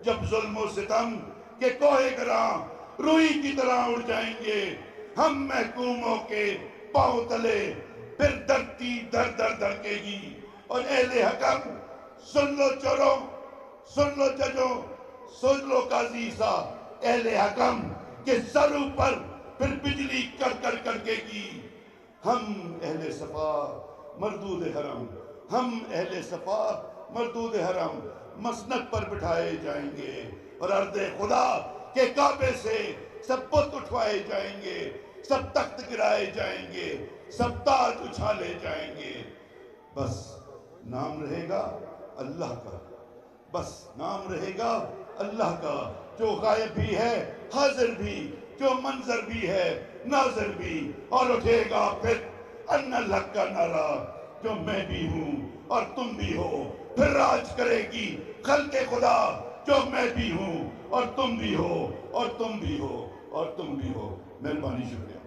جب ظلم و ستم کے کوہ گراں روئی کی طرح اڑ جائیں گے، ہم محکوموں کے پاؤں تلے پھر دھرتی در در دھڑکے گی۔ اور اہل حکم سن لو چوروں، سن لو ججوں، سن لو قاضی صاحب، اہل حکم کے سروں پر پھر بجلی کڑ کڑ کڑکے گی۔ ہم اہل صفا مردود حرم، ہم اہل صفا مردود حرم مسند پر بٹھائے جائیں گے، اور ارض خدا کے کعبے سے سب بت اٹھوائے جائیں گے، سب تخت گرائے جائیں گے، سب تاج اچھالے جائیں گے۔ بس نام رہے گا اللہ کا، بس نام رہے گا اللہ کا، جو غائب بھی ہے حاضر بھی، جو منظر بھی ہے ناظر بھی، اور اٹھے گا پھر ان الحق کا نعرہ، جو میں بھی ہوں اور تم بھی ہو، پھر راج کرے گی خلق خدا، جو میں بھی ہوں اور تم بھی ہو، اور تم بھی ہو، اور تم بھی ہو۔ مہربانی، شکریہ۔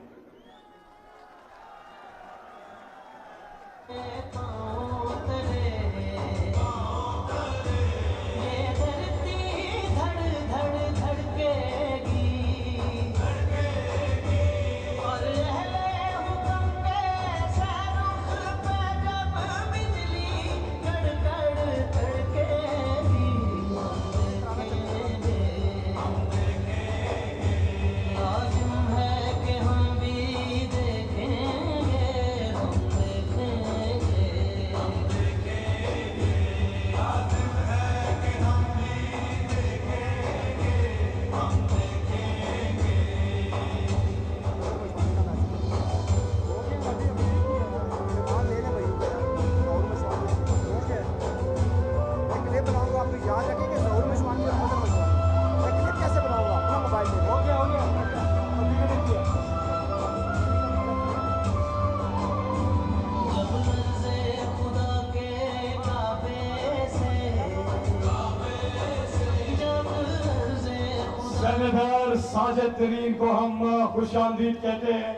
سینیٹر ساجد ترین کو ہم خوش آمدید کہتے ہیں۔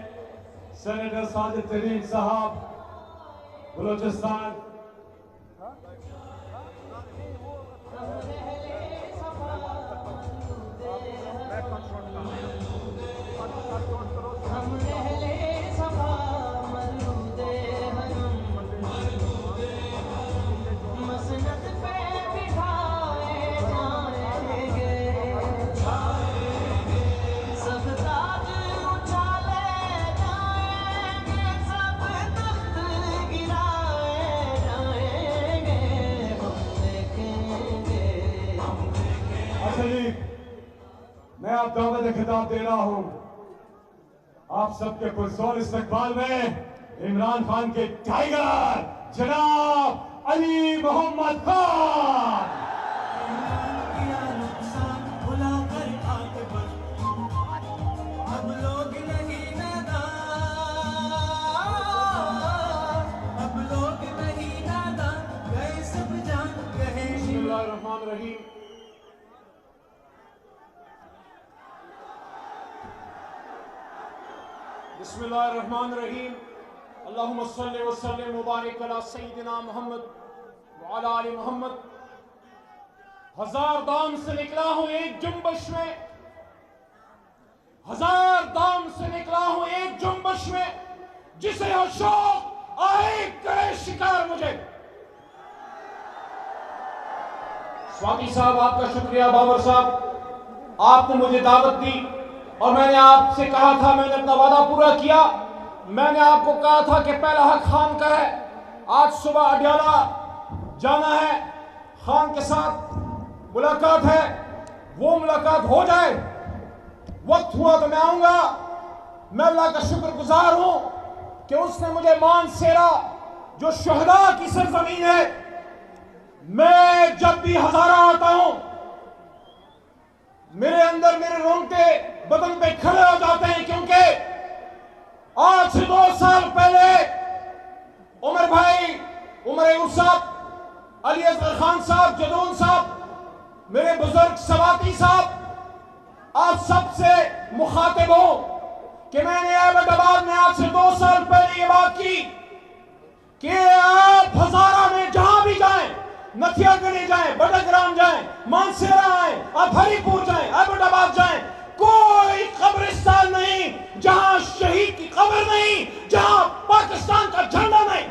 سینیٹر ساجد ترین صاحب بلوچستان۔ میں آپ دعوت خطاب دے رہا ہوں آپ سب کے پرزور استقبال میں عمران خان کے ٹائیگر جناب علی محمد خان۔ بسم اللہ الرحمن الرحیم۔ بسم اللہ الرحمن الرحیم۔ اللہم صلی وسلم مبارک علی سیدنا محمد وعلی آل محمد۔ ہزار دام سے نکلا ہوں ایک جنبش میں، ہزار دام سے نکلا ہوں ایک جنبش میں، جسے ہو شوق آئے کرے شکار مجھے۔ سواتی صاحب آپ کا شکریہ، بابر صاحب آپ نے مجھے دعوت دی اور میں نے آپ سے کہا تھا، میں نے اپنا وعدہ پورا کیا۔ میں نے آپ کو کہا تھا کہ پہلا حق خان کا ہے۔ آج صبح اڈیالہ جانا ہے، خان کے ساتھ ملاقات ہے، وہ ملاقات ہو جائے، وقت ہوا تو میں آؤں گا۔ میں اللہ کا شکر گزار ہوں کہ اس نے مجھے مان سیرا جو شہداء کی سرزمین ہے۔ میں جب بھی ہزارہ آتا ہوں میرے اندر میرے رونگٹے بدن پہ کھڑے ہو جاتے ہیں، کیونکہ آج سے 2 سال پہلے عمر بھائی، عمر ایوب صاحب، علی اصغر خان صاحب، جدون صاحب، میرے بزرگ سواتی صاحب، آپ سب سے مخاطب ہوں کہ میں نے ایبٹ آباد میں آج سے 2 سال پہلے یہ بات کی کہ آپ ہزارہ میں جہاں بھی جائیں نتھیا گلی جائیں، بٹاگرام جائیں، مانسیرا آئیں، آپ ہری پور جائیں، ایبٹ آباد جائیں، کوئی قبرستان نہیں جہاں شہید کی قبر نہیں، جہاں پاکستان کا جھنڈا نہیں۔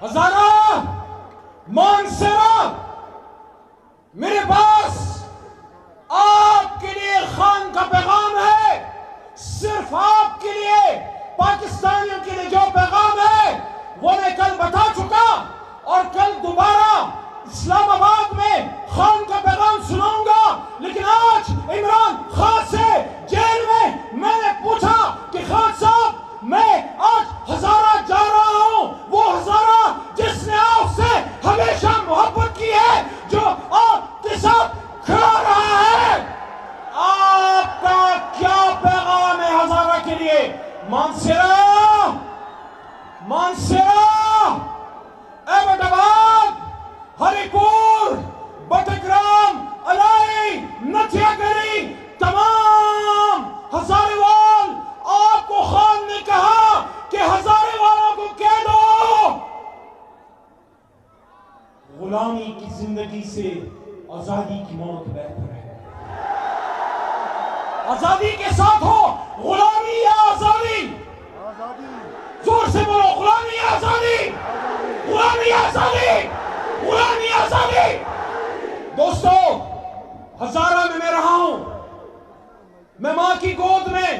ہزارہ، مانسیرا، میرے پاس آپ کے لیے خان کا پیغام ہے، صرف آپ کے لیے، پاکستانیوں کے لیے جو پیغام ہے وہ میں کل بتا چکا، اور کل دوبارہ اسلام آباد میں خان کا پیغام سناؤں گا۔ لیکن آج عمران خان سے جیل میں نے پوچھا کہ خان صاحب میں آج ہزارہ جا رہا ہوں، وہ ہزارہ جس نے آپ سے ہمیشہ محبت کی ہے، جو آپ کے ساتھ کھڑا رہا ہے، آپ کا کیا پیغام ہے ہزارہ کے لیے؟ مانسیرا، ایبٹ آباد، ہری پور، بٹاگرام، الائی، نتھیا گری، تمام ہزارے وال، آپ کو خان نے کہا کہ ہزارے والوں کو کہہ دو غلامی کی زندگی سے آزادی کی موت بہتر ہے۔ آزادی کے ساتھ ہو، غلامی یا آزادی؟ زور سے بولو، غلامی یا آزادی؟ غلامی یا آزادی؟ غلامی یا آزادی؟ دوستو، ہزارہ میں رہا ہوں، میں ماں کی گود میں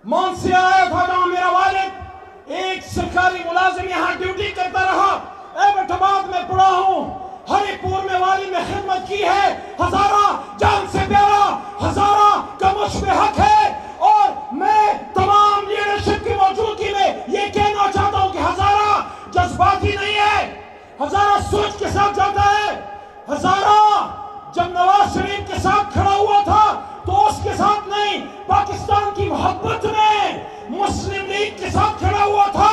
مان سے آیا تھا، جہاں میرا والد ایک سرکاری ملازم یہاں ڈیوٹی کرتا رہا، ایبٹ آباد میں پڑھا ہوں، ہری پور میں والی میں خدمت کی ہے۔ ہزارہ جان سے پیارا، ہزارہ کا مجھ پہ حق ہے، اور میں تمام لیڈرشپ کی موجودگی میں یہ کہنا چاہتا ہوں کہ ہزارہ جذباتی نہیں ہے، ہزارہ سوچ کے ساتھ جاتا ہے۔ ہزارہ جب نواز شریف کے ساتھ کھڑا ہوا تھا تو اس کے ساتھ نہیں، پاکستان کی محبت میں مسلم لیگ کے ساتھ کھڑا ہوا تھا۔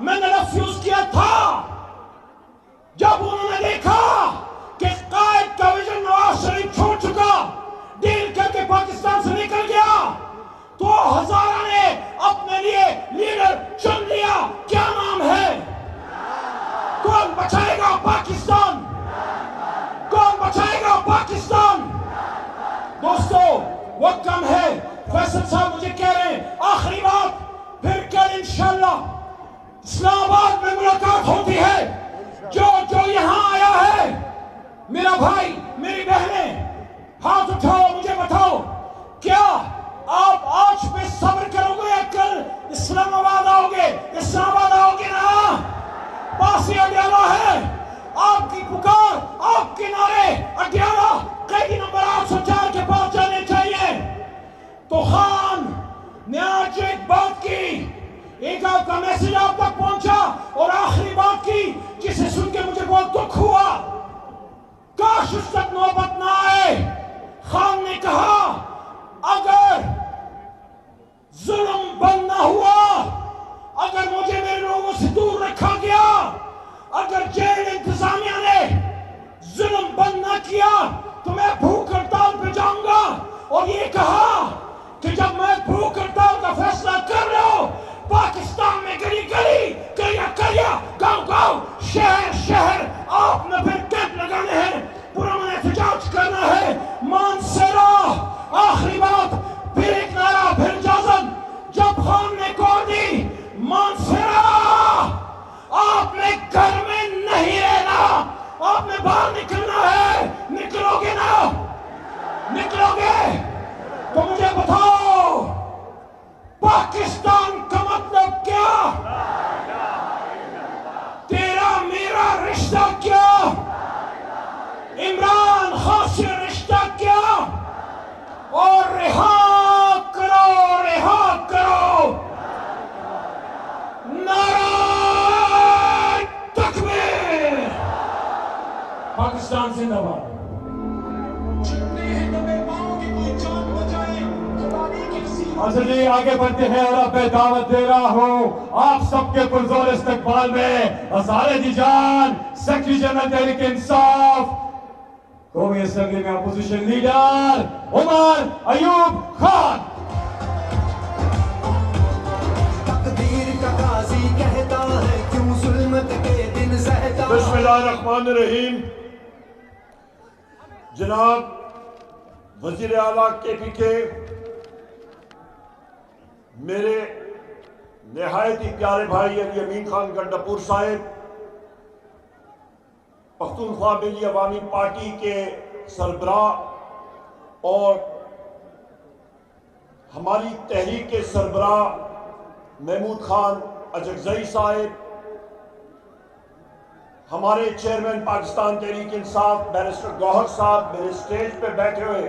میں نے لفظ یوز کیا تھا، جب انہوں نے دیکھا کہ قائد کا ویژن نواز شریف چھوڑ چکا، ڈیل کر کے پاکستان سے نکل گیا، تو ہزارہ نے اپنے لیے لیڈر چن لیا۔ کیا نام ہے؟ کون بچائے گا پاکستان؟ کون بچائے گا پاکستان؟ دوستو، وقت کم ہے، فیصل صاحب مجھے کہہ رہے ہیں آخری بات، پھر کل انشاءاللہ اسلام آباد میں ملاقات ہوتی ہے۔ جو یہاں آیا ہے، میرا بھائی، میری بہنیں، ہاتھ اٹھاؤ، مجھے بتاؤ، کیا آپ آج پہ صبر کرو گے یا کل اسلام آباد آؤ گے؟ اسلام آباد آؤ گے نا؟ پاسی اڈیالہ ہے، آپ کی پکار، آپ کے نعرے اڈیالہ قیدی نمبر 804 کے پاس جانے چاہیے۔ تو خان نے آج ایک بات کی، ایک آپ کا میسیج آپ تک پہنچا، اور آخری بات کی جسے سن کے مجھے بہت دکھ ہوا، کاش اس تک نوبت نہ آئے۔ خان نے کہا اگر ظلم بند نہ ہوا، اگر مجھے میرے لوگوں سے دور رکھا گیا، اگر جیل انتظامیہ نے ظلم بند نہ کیا تو میں بھوک ہڑتال پہ جاؤں گا، اور یہ کہا کہ جب میں بھوک ہڑتال کا فیصلہ کر رہا ہوں، پاکستان میں گلی گلی، گلیا، گاؤں گاؤں، شہر شہر آپ نے پھر کیمپ لگانے ہیں، پرامن احتجاج کرنا ہے۔ مانسیرا، آخری بات، پھر ایک نعرہ، پھر اجازت، جب خان نے کہا دی مانسیرا آپ نے گھر میں نہیں رہنا، آپ نے باہر نکلنا ہے، نکلو گے نا؟ نکلو گے تو مجھے بتاؤ پاکستان کا مطلب کیا؟ تیرا میرا رشتہ کیا؟ عمران خان سے رشتہ کیا؟ اور رہا کرو نعرہ تکبیر، پاکستان زندہ باد۔ حضرت جی آگے بڑھتے ہیں، اور اب میں دعوت دے رہا ہوں آپ سب کے پرزور استقبال میں ہزارہ دی جان، سیکرٹری جنرل تحریک انصاف، قومی اسمبلی میں اپوزیشن لیڈر عمر ایوب خان۔ تقدیر کا قاضی کہتا ہے کیوں ظلم بسم اللہ الرحمن الرحیم. جناب وزیر اعلیٰ KPK، میرے نہایت ہی پیارے بھائی علی امین خان گنڈاپور صاحب، پختونخوا ملی عوامی پارٹی کے سربراہ اور ہماری تحریک کے سربراہ محمود خان اجگزئی صاحب، ہمارے چیئرمین پاکستان تحریک انصاف بیرسٹر گوہر صاحب، میرے سٹیج پہ بیٹھے ہوئے